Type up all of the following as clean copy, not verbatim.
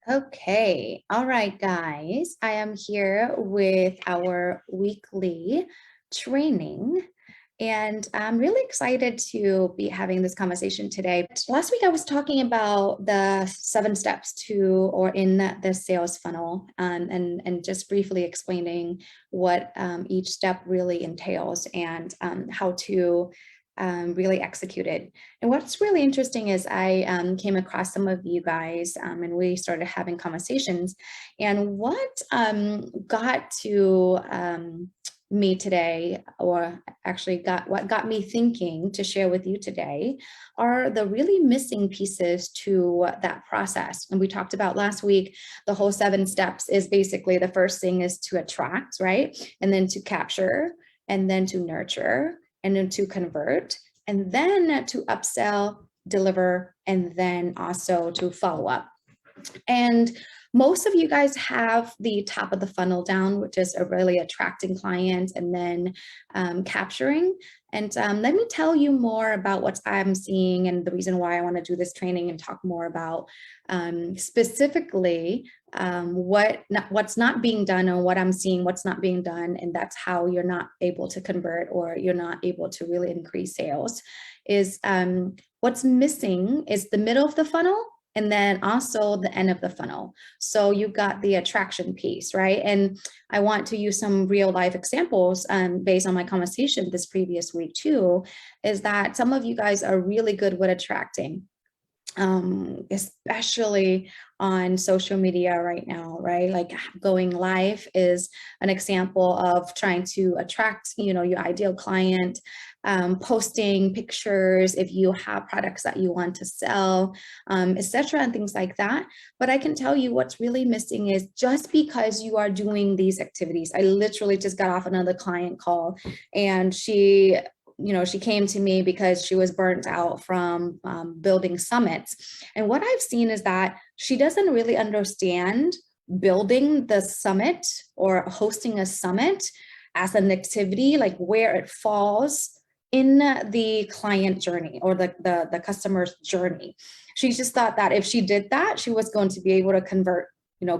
Okay. All right, guys. I am here with our weekly training, and I'm really excited to be having this conversation today. Last week, I was talking about the 7 steps to or in the sales funnel, and just briefly explaining what each step really entails and how to really executed. And what's really interesting is I came across some of you guys and we started having conversations. And what got to me today, or actually what got me thinking to share with you today, are the really missing pieces to that process. And we talked about last week, the whole 7 steps is basically the first thing is to attract, right? And then to capture, and then to nurture, and then to convert, and then to upsell, deliver, and then also to follow up. And most of you guys have the top of the funnel down, which is really attracting clients and then capturing. And let me tell you more about what I'm seeing and the reason why I want to do this training and talk more about specifically what's not being done and what I'm seeing, what's not being done. And that's how you're not able to convert or you're not able to really increase sales. Is what's missing is the middle of the funnel and then also the end of the funnel. So you got the attraction piece, right? And I want to use some real life examples based on my conversation this previous week too, is that some of you guys are really good with attracting, especially on social media right now, right? Like going live is an example of trying to attract, your ideal client, posting pictures if you have products that you want to sell, etc., and things like that. But I can tell you what's really missing is just because you are doing these activities. I literally just got off another client call, and she came to me because she was burnt out from building summits. And what I've seen is that she doesn't really understand building the summit or hosting a summit as an activity, like where it falls in the client journey or the customer's journey. She just thought that if she did that, she was going to be able to convert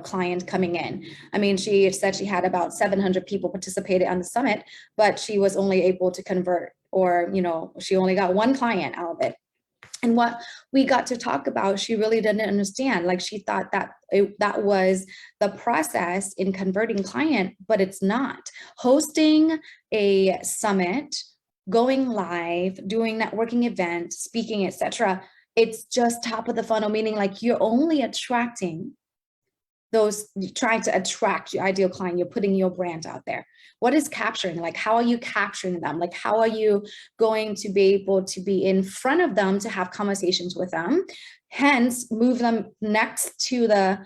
client coming in. I mean, she said she had about 700 people participated on the summit, but she was only able to convert, or, she only got 1 client out of it. And what we got to talk about, she really didn't understand. Like she thought that that was the process in converting client, but it's not. Hosting a summit, going live, doing networking events, speaking, etc. It's just top of the funnel, meaning like you're only attracting those, trying to attract your ideal client. You're putting your brand out there. What is capturing? Like, how are you capturing them? Like, how are you going to be able to be in front of them to have conversations with them? Hence, move them next to the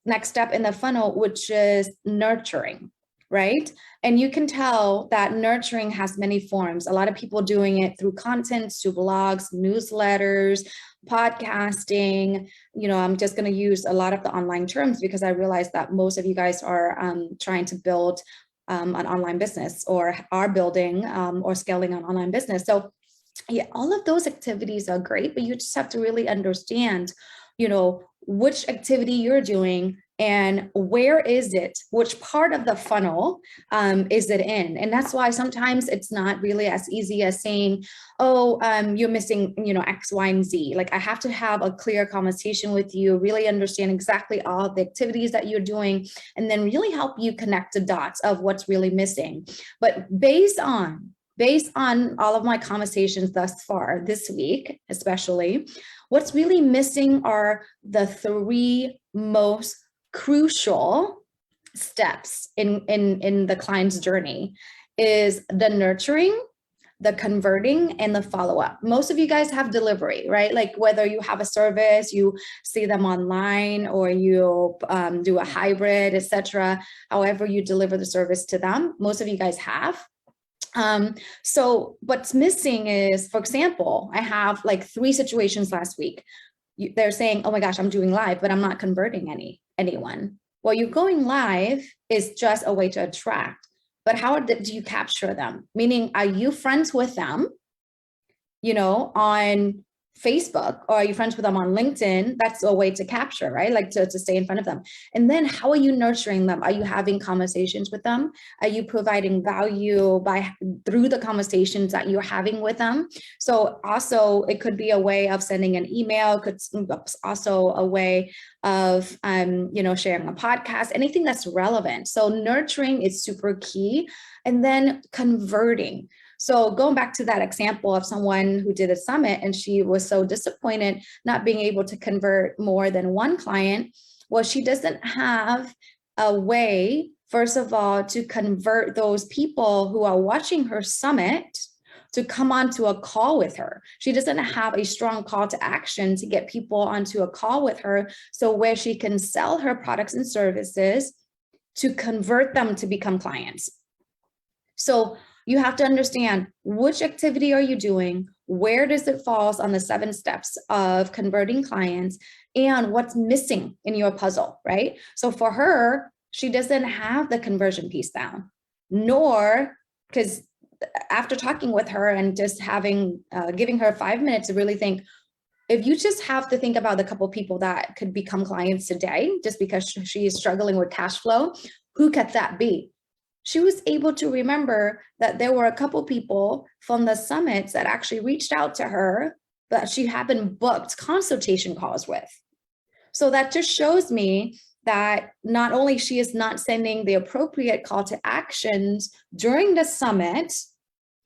next step in the funnel, which is nurturing, right? And you can tell that nurturing has many forms. A lot of people doing it through content, through blogs, newsletters, podcasting. I'm just going to use a lot of the online terms because I realize that most of you guys are trying to build an online business or are building or scaling an online business. So yeah, all of those activities are great, but you just have to really understand, which activity you're doing and where is it, which part of the funnel is it in. And that's why sometimes it's not really as easy as saying, oh, you're missing, X, Y, and Z. Like I have to have a clear conversation with you, really understand exactly all the activities that you're doing, and then really help you connect the dots of what's really missing. But based on all of my conversations thus far this week, especially, what's really missing are the 3 most crucial steps in the client's journey is the nurturing, the converting, and the follow-up. Most of you guys have delivery, right? Like whether you have a service, you see them online, or you do a hybrid, etc. However you deliver the service to them, most of you guys have. So what's missing is, for example, I have like 3 situations last week. They're saying, oh my gosh, I'm doing live, but I'm not converting anyone. Well, you're going live is just a way to attract, but how do you capture them? Meaning, are you friends with them, on Facebook, or are you friends with them on LinkedIn? That's a way to capture, right? Like to stay in front of them. And then how are you nurturing them? Are you having conversations with them? Are you providing value through the conversations that you're having with them? So also it could be a way of sending an email, could also a way of sharing a podcast, anything that's relevant. So nurturing is super key. And then converting. So going back to that example of someone who did a summit and she was so disappointed not being able to convert more than one client. Well, she doesn't have a way, first of all, to convert those people who are watching her summit to come onto a call with her. She doesn't have a strong call to action to get people onto a call with her. So where she can sell her products and services to convert them to become clients. So you have to understand which activity are you doing, where does it fall on the 7 steps of converting clients, and what's missing in your puzzle, right? So for her, she doesn't have the conversion piece down, nor, because after talking with her and just giving her 5 minutes to really think, if you just have to think about the couple people that could become clients today, just because she is struggling with cash flow, who could that be? She was able to remember that there were a couple people from the summits that actually reached out to her that she had been booked consultation calls with. So that just shows me that not only she is not sending the appropriate call to actions during the summit,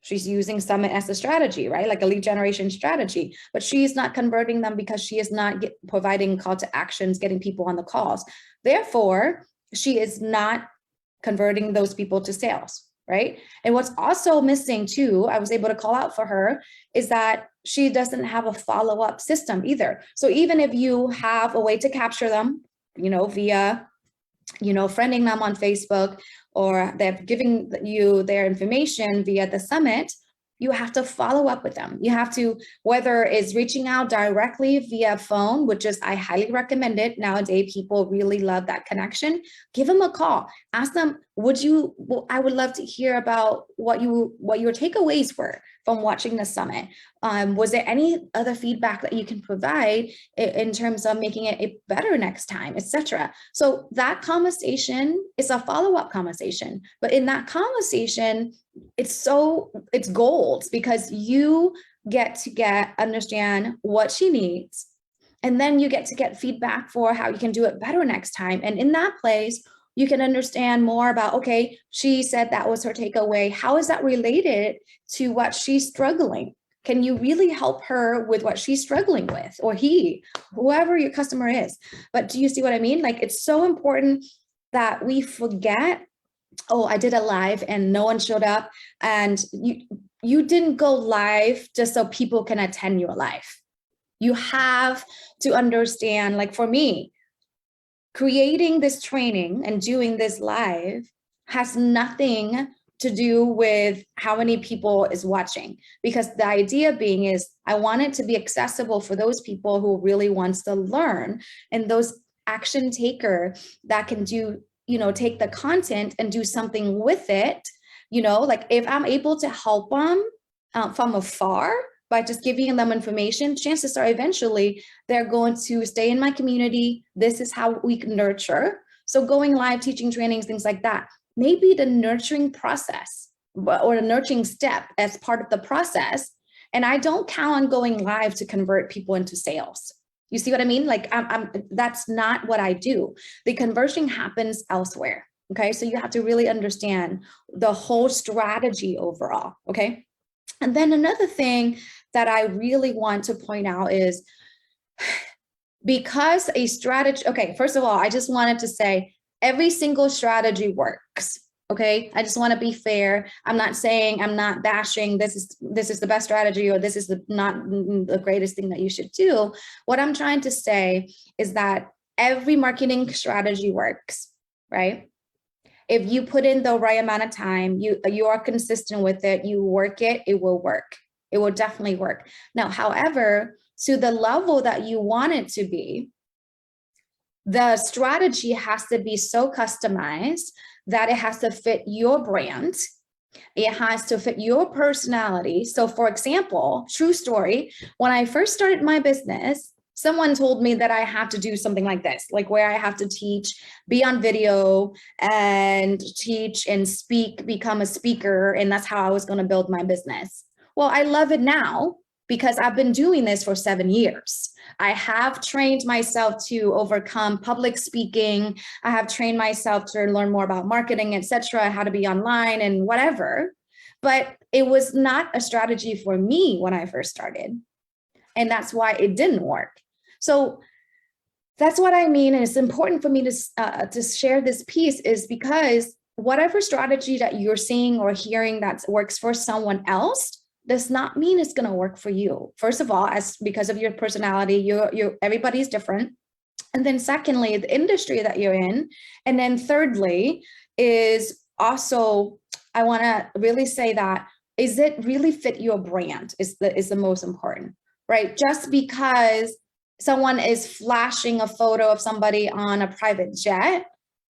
she's using summit as a strategy, right? Like a lead generation strategy, but she's not converting them because she is not providing call to actions, getting people on the calls. Therefore, she is not converting those people to sales, right? And what's also missing too, I was able to call out for her, is that she doesn't have a follow-up system either. So even if you have a way to capture them, via, friending them on Facebook, or they're giving you their information via the summit, you have to follow up with them. You have to, whether it's reaching out directly via phone, which is, I highly recommend it. Nowadays, people really love that connection. Give them a call. Ask them, I would love to hear about what your takeaways were from watching the summit. Was there any other feedback that you can provide in terms of making it better next time, etc.? So that conversation is a follow-up conversation. But in that conversation, it's gold, because you get to understand what she needs, and then you get to get feedback for how you can do it better next time. And in that place, you can understand more about, okay, she said that was her takeaway. How is that related to what she's struggling? Can you really help her with what she's struggling with, or whoever your customer is? But do you see what I mean? Like, it's so important that we forget, oh, I did a live and no one showed up, and you didn't go live just so people can attend your live. You have to understand, like for me, creating this training and doing this live has nothing to do with how many people is watching, because the idea being is I want it to be accessible for those people who really wants to learn, and those action taker that can do, take the content and do something with it. Like if I'm able to help them from afar by just giving them information, chances are eventually they're going to stay in my community. This is how we can nurture. So going live, teaching trainings, things like that, maybe the nurturing process or the nurturing step as part of the process. And I don't count on going live to convert people into sales. You see what I mean? Like that's not what I do. The conversion happens elsewhere. Okay. So you have to really understand the whole strategy overall. Okay. And then another thing that I really want to point out is, because a strategy, okay, first of all, I just wanted to say every single strategy works. Okay, I just want to be fair. I'm not bashing this is the best strategy, or this is not the greatest thing that you should do. What I'm trying to say is that every marketing strategy works, right? If you put in the right amount of time, you are consistent with it, you work it, it will work. It will definitely work. Now, however, to the level that you want it to be, the strategy has to be so customized that it has to fit your brand. It has to fit your personality. So for example, true story, when I first started my business, someone told me that I have to do something like this, like where I have to teach, be on video and teach and speak, become a speaker. And that's how I was going to build my business. Well, I love it now because I've been doing this for 7 years. I have trained myself to overcome public speaking. I have trained myself to learn more about marketing, etc., how to be online and whatever. But it was not a strategy for me when I first started. And that's why it didn't work. So that's what I mean. And it's important for me to share this piece is because whatever strategy that you're seeing or hearing that works for someone else does not mean it's going to work for you. First of all, as because of your personality, you everybody's different. And then secondly, the industry that you're in. And then thirdly is also, I want to really say that, is it really fit your brand is the most important, right? Just because someone is flashing a photo of somebody on a private jet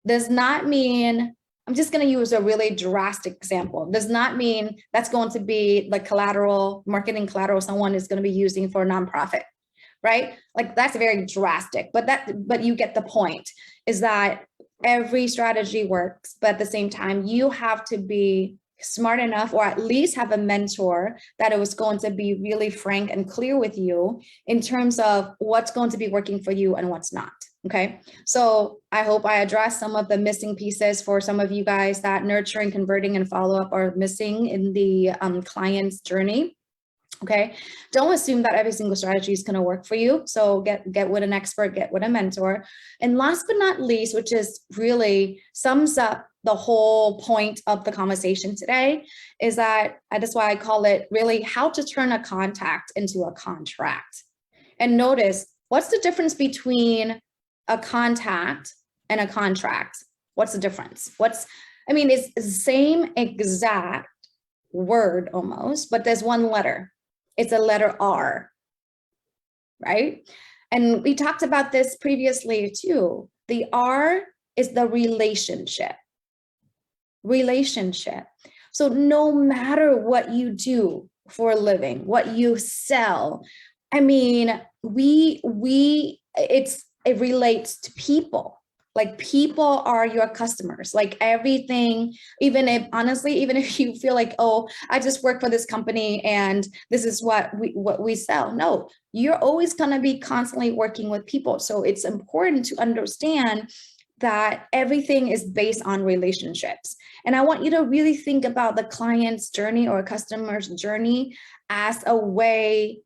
does not mean, I'm just going to use a really drastic example, does not mean that's going to be the collateral, marketing collateral someone is going to be using for a nonprofit, right? Like that's very drastic, but you get the point, is that every strategy works, but at the same time, you have to be smart enough, or at least have a mentor that it was going to be really frank and clear with you in terms of what's going to be working for you and what's not. Okay. So I hope I addressed some of the missing pieces for some of you guys that nurturing, converting, and follow-up are missing in the client's journey. Okay. Don't assume that every single strategy is going to work for you. So get with an expert, get with a mentor. And last but not least, which is really sums up the whole point of the conversation today, is that that's why I call it really how to turn a contact into a contract. And notice, what's the difference between a contact and a contract? What's the difference? It's the same exact word almost, but there's one letter. It's a letter R, right? And we talked about this previously too. The R is the relationship. So no matter what you do for a living, what you sell, it relates to people. Like people are your customers, like everything, even if you feel like, oh, I just work for this company and this is what we sell. No, you're always going to be constantly working with people. So it's important to understand that everything is based on relationships. And I want you to really think about the client's journey or customer's journey as a way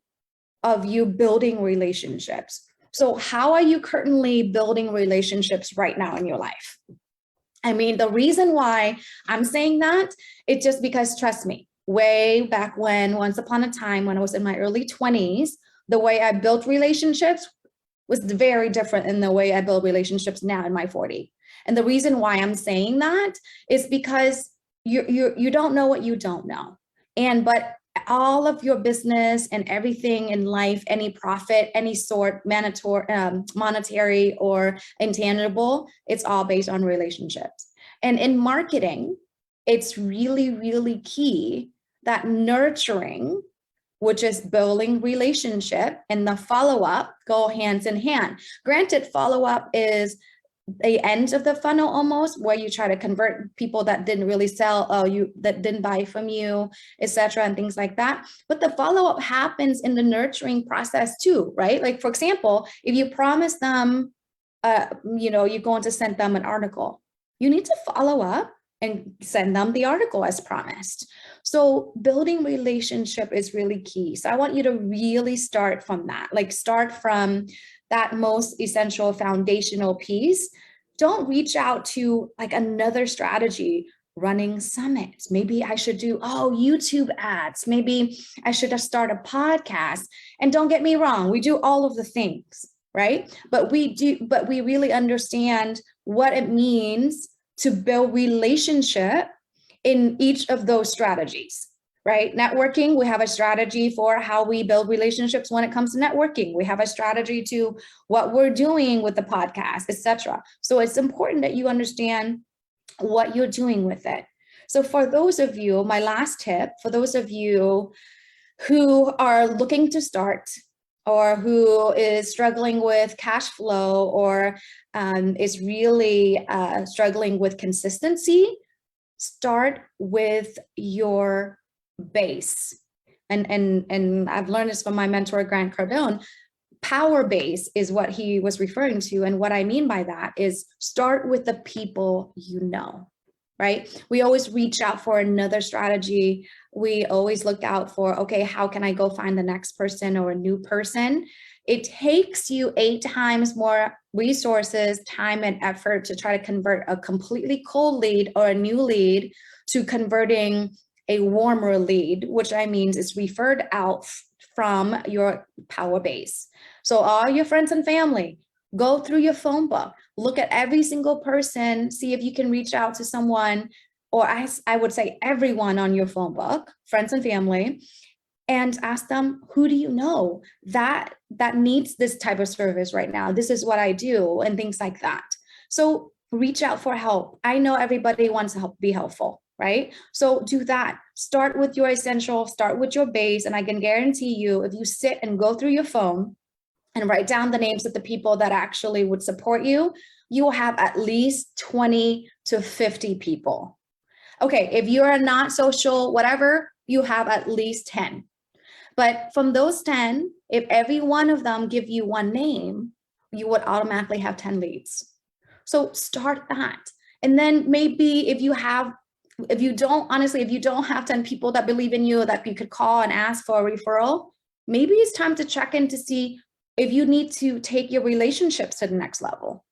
of you building relationships. So how are you currently building relationships right now in your life? The reason why I'm saying that, it's just because, trust me, way back when, once upon a time, when I was in my early 20s, the way I built relationships was very different than the way I build relationships now in my 40s. And the reason why I'm saying that is because you don't know what you don't know. But all of your business and everything in life, any profit, any sort, monetary or intangible, it's all based on relationships. And in marketing, it's really, really key that nurturing, which is building relationship, and the follow-up go hands in hand. Granted, follow-up is the end of the funnel almost, where you try to convert people that didn't really sell, that didn't buy from you, etc., and things like that. But the follow-up happens in the nurturing process too, right? Like, for example, if you promise them, you're going to send them an article, you need to follow up and send them the article as promised. So building relationship is really key. So I want you to really start from that, start from that most essential foundational piece. Don't reach out to another strategy, running summits. Maybe I should do, YouTube ads. Maybe I should start a podcast. And don't get me wrong, we do all of the things, right? But we really understand what it means to build relationship in each of those strategies, right? Networking, we have a strategy for how we build relationships when it comes to networking. We have a strategy to what we're doing with the podcast, etc. So it's important that you understand what you're doing with it. So for those of you, my last tip, for those of you who are looking to start, or who is struggling with cash flow, or is really struggling with consistency, start with your base. And I've learned this from my mentor, Grant Cardone. Power base is what he was referring to. And what I mean by that is start with the people you know, right? We always reach out for another strategy. We always look out for, okay, how can I go find the next person or a new person? It takes you 8 times more resources, time, and effort to try to convert a completely cold lead or a new lead to converting a warmer lead, which I mean is referred out from your power base. So all your friends and family, go through your phone book, look at every single person, see if you can reach out to someone, or I would say everyone on your phone book, friends and family, and ask them, who do you know that needs this type of service right now? This is what I do, and things like that. So reach out for help. I know everybody wants to be helpful, right? So do that. Start with your essential, start with your base, and I can guarantee you, if you sit and go through your phone and write down the names of the people that actually would support you, you will have at least 20 to 50 people. Okay, if you are not social, whatever, you have at least 10. But from those 10, if every one of them give you one name, you would automatically have 10 leads. So start that. And then maybe if you don't have 10 people that believe in you that you could call and ask for a referral, maybe it's time to check in to see if you need to take your relationships to the next level,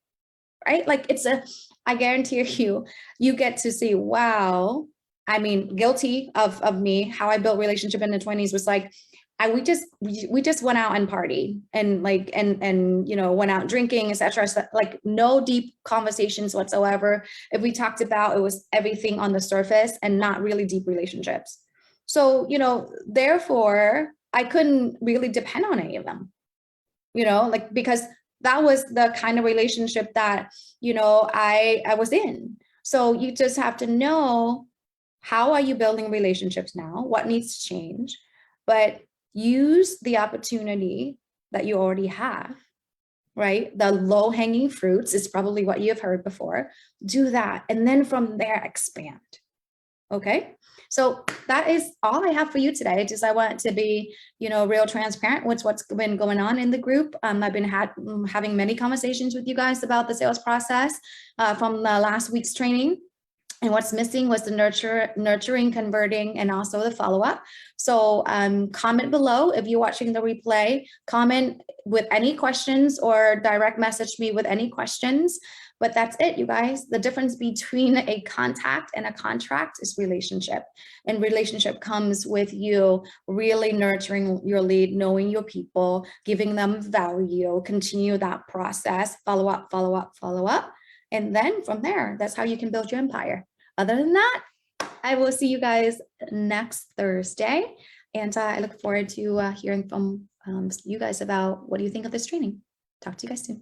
right? Like I guarantee you get to see, wow, I mean, guilty of me, how I built relationship in the 20s was like, we just went out and party and went out drinking, etc. So, like, no deep conversations whatsoever. If we talked about, it was everything on the surface and not really deep relationships. So, therefore I couldn't really depend on any of them, because that was the kind of relationship that, I was in. So you just have to know, how are you building relationships now? What needs to change? But use the opportunity that you already have, right? The low-hanging fruits is probably what you have heard before. Do that. And then from there, expand. Okay. So that is all I have for you today. I want to be, real transparent with what's been going on in the group. I've been having many conversations with you guys about the sales process from the last week's training. And what's missing was the nurturing, converting, and also the follow-up. So comment below if you're watching the replay, comment with any questions or direct message me with any questions. But that's it, you guys. The difference between a contact and a contract is relationship. And relationship comes with you really nurturing your lead, knowing your people, giving them value, continue that process, follow up, follow up, follow up. And then from there, that's how you can build your empire. Other than that, I will see you guys next Thursday. And I look forward to hearing from you guys about what do you think of this training. Talk to you guys soon.